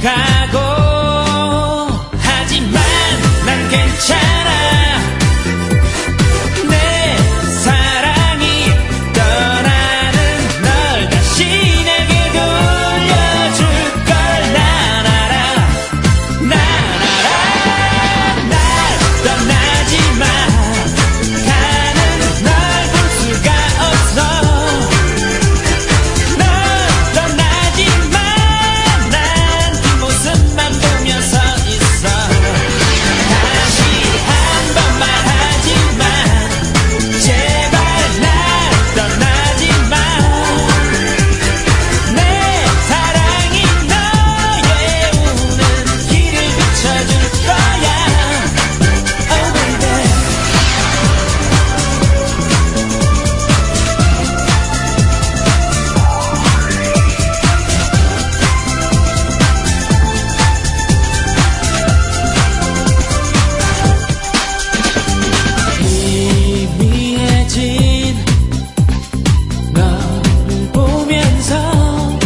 가고 하지만 난 괜찮아 내 사랑이 떠나는 널 다시 내게 돌려줄걸 난 알아 난 알아 날 떠나지마 가는 널 볼 수가 없어 널 떠나지마 난 뒷모습만 보며 서 있어 다시 한 번 말하지만 제발 날 떠나지마 내 사랑이 너의 우는 길을 비춰줄 거야 Oh baby 희미해진 너를 보면서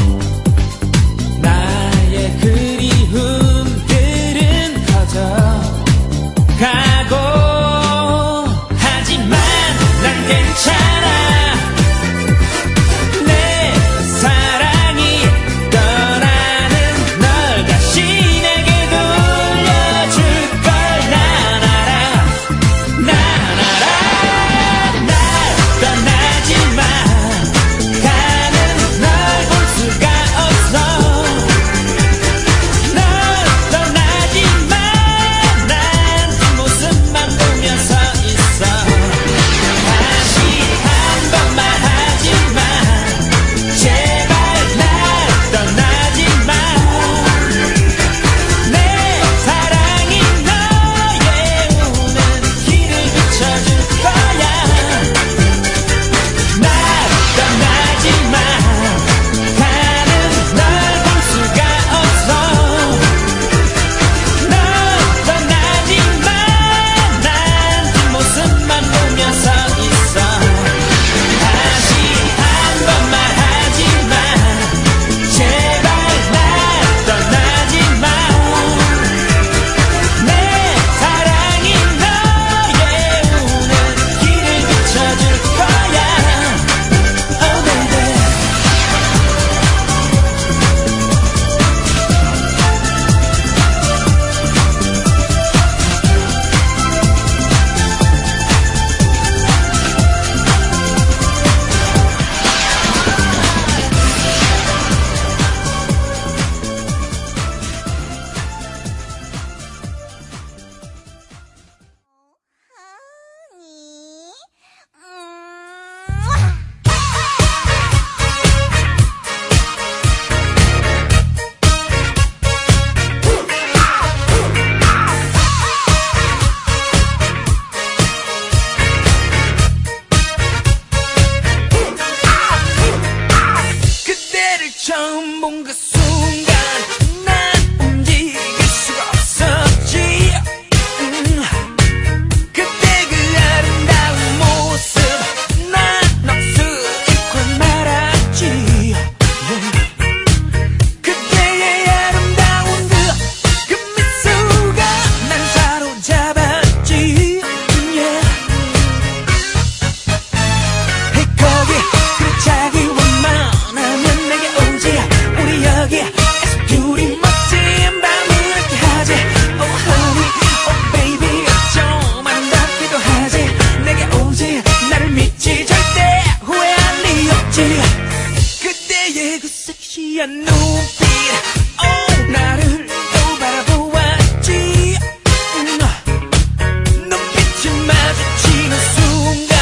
나의 그리움들은 커져 가고 하지만 난 괜찮아 내 사랑이 떠나는 널 다시 내게 돌려줄걸 난 알아 난 알아 날 떠나지마 가는 널 볼 수가 없어 널 떠나지마 난 뒷모습만 보며 서 있어 다시 한 번 말하지만 제발 날 떠나지마 내 사랑이 너의 우는 길을 비춰줄 거야 날 떠나지마 가는 널 볼 수가 없어 널 떠나지마 난 뒷모습만 보며 서 있어 다시 한 번 말하지만 제발 날 떠나지마 내 사랑이 너의 우는 길을 비춰줄 거야 Oh baby 그대를 처음 본 그 순간 난 움직일 수가 없었지 그때 그 아름다운 모습 난 넋을 잃고 말았지 그때의 아름다운 그 미소가 난 사로잡았지 거기 그 자기 원만하면 내게 오지 우리 여기 둘이 멋진 밤을 함께 하지 Oh honey, oh baby 좀 아름답기도 하지 내게 오지 나를 믿지 절대 후회할 리 없지 그때의 그 섹시한 눈빛 Oh 나를 또 바라보았지 눈빛이 마주치는 순간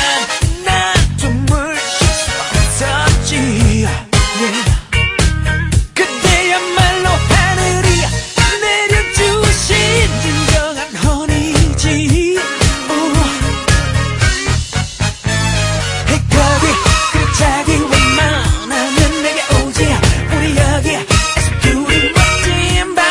난 숨을 쉴 수 없었지 그때야말로 하늘이 내려주신 진정한 허니지 거기 그 자기 웬만하면 내게 오지 우리 여기 둘이 멋진 밤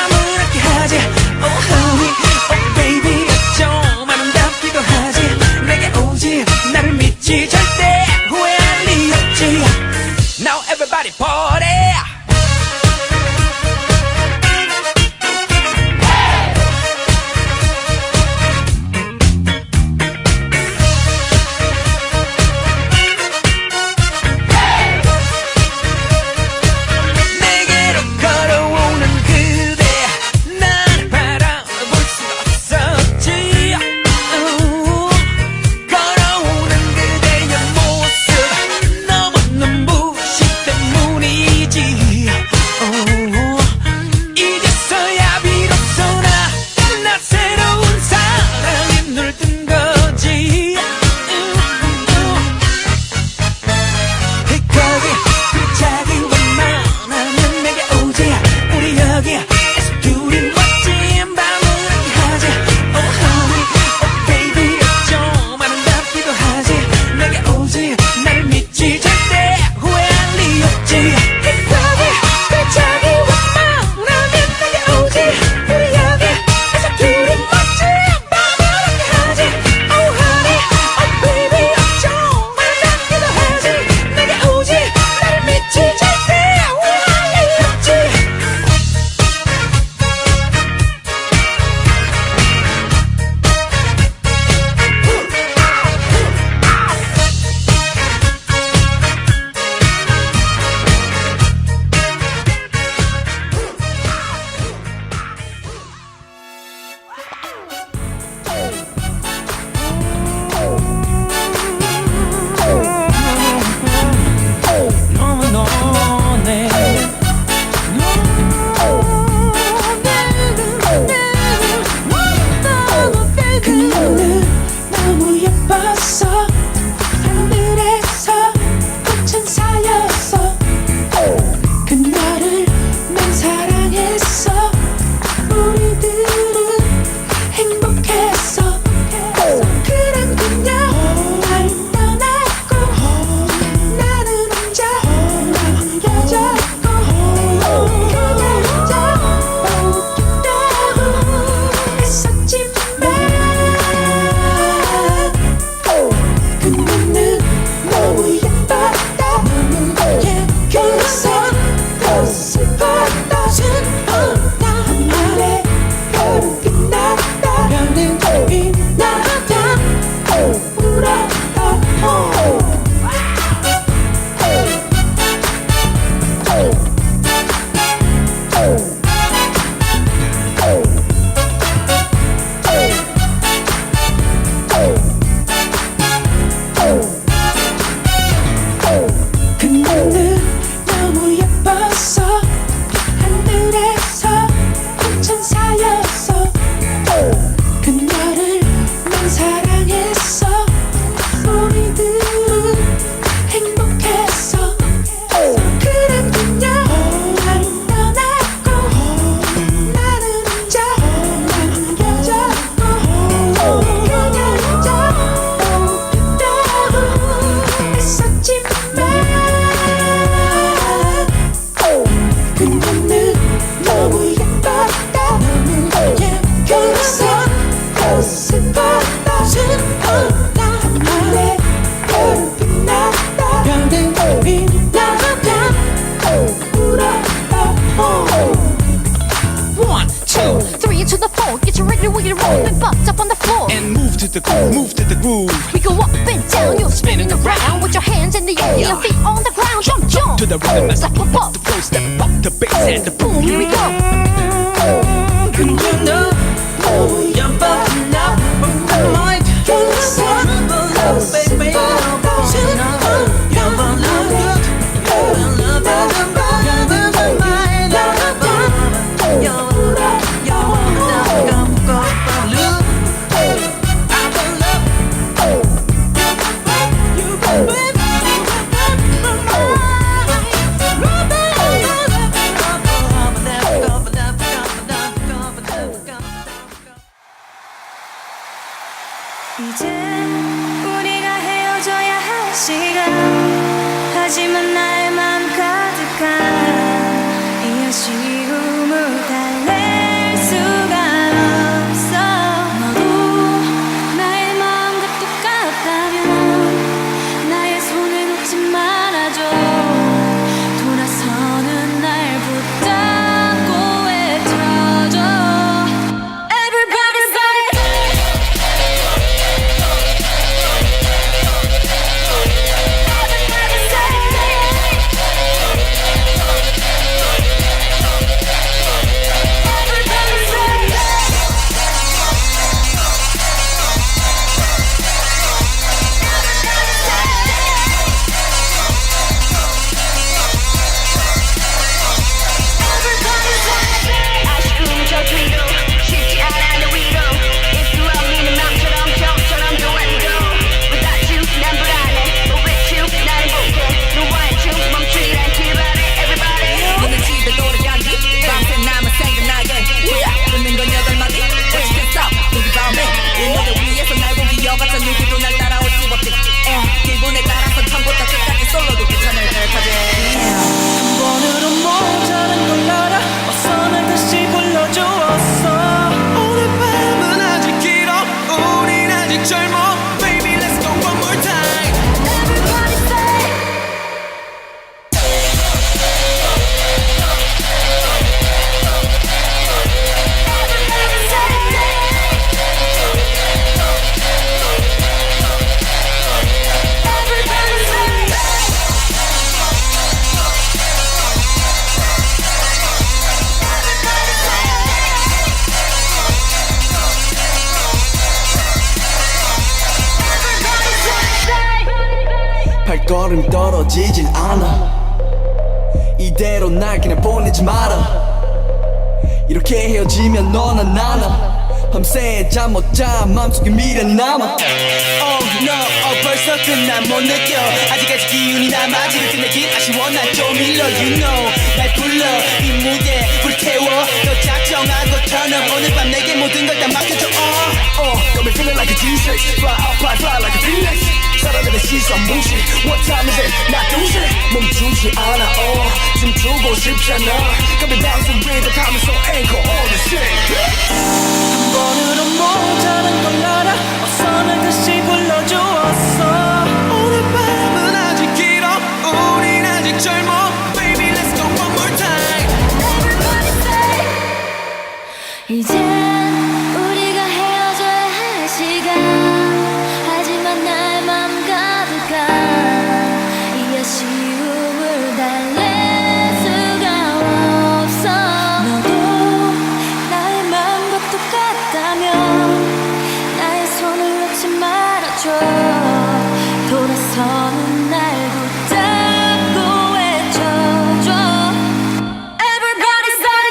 to the floor, get you ready, we roll and bust up on the floor. And move to the groove. We go up and down, you're spinning around with your hands in the air, your feet on the ground. Jump, jump to the rhythm, step up, up. The flow, step up, the bass and the boom. Here we go. Can you know? You're buzzing up from the mic. Baby, 이제 우리가 헤어져야 할 시간 하지만 나의 맘 가득한 이 아쉬움을 달랠 수가 없어 너도 나의 마음과 똑같다면 나의 손을 놓지 말아줘 돌아서는 날 붙잡고 외쳐줘 누구도 날 따라올 수 없지 기분에 따라서 처음부터 끝까지 솔로도 괜찮을 듯하지 한 번으로 모자란 걸 알아 어서 날 다시 불러주었어 오늘 밤은 아직 길어 우린 아직 젊어 Baby let's go one more time Everybody say 발걸음 떨어지질 않아 이대로 날 그냥 보내지 마라 이렇게 헤어지면 너나 나나 밤새 잠 못 자 맘속에 미련 남아 Oh no 벌써 끝난 못 느껴 아직까지 기운이 남아 지를 끝내긴 아쉬워 난 좀 일러 You know 날 불러 이 무대 불태워 너 작정한 것처럼 오늘 밤 내게 모든 걸 다 맡겨줘 Got me feeling like a G6 Fly up fly fly like a phoenix 사람들의 시선 무시 What time is it? 나 2시 멈추지 않아 춤추고 싶잖아 Got me bouncing with the time so anchor all the shit 한 번으로 모자란 걸 알아 어서 날 다시 불러주었어 오늘 밤은 아직 길어 우린 아직 젊어 Baby let's go one more time Everybody say 이제 우리가 헤어져야 할 시간 하지만 나의 맘 가득한 이 아쉬움을 달랠 수가 없어 너도 나의 맘과 똑같다면 나의 손을 놓지 말아줘 돌아서는 날 붙잡고 외쳐줘 Everybody say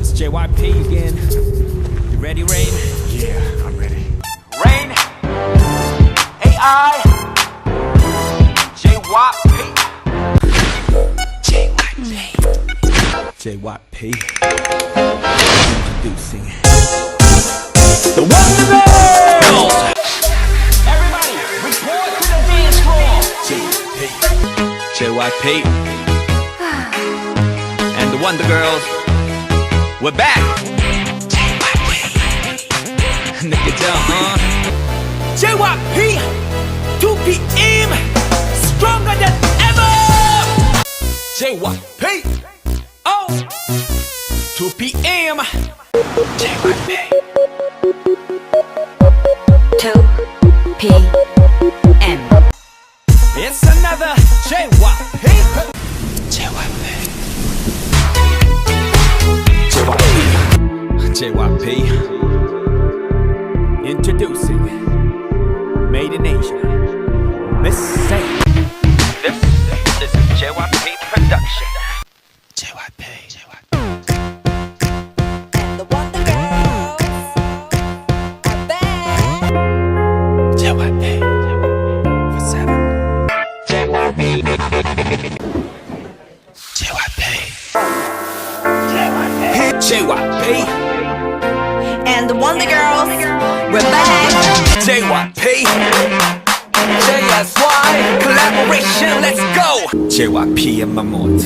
It's JYP again. You ready, Rain? Yeah, I'm ready. Rain, AI, JYP. Introducing the WonderGirls. Everybody, report to the dance floor. JYP and the WonderGirls. We're back. Nigga down, huh? JYP, 2PM, stronger than ever. JYP, oh, 2PM, JYP. 2PM. It's another JYP. JYP. Introducing Made in Asia, missA. This is JYP production. JYP. And the WonderGirls are back. JYP. For 7. JYP. And the WonderGirls, we're back. JYP. JSY. Collaboration, let's go. JYP and my mod.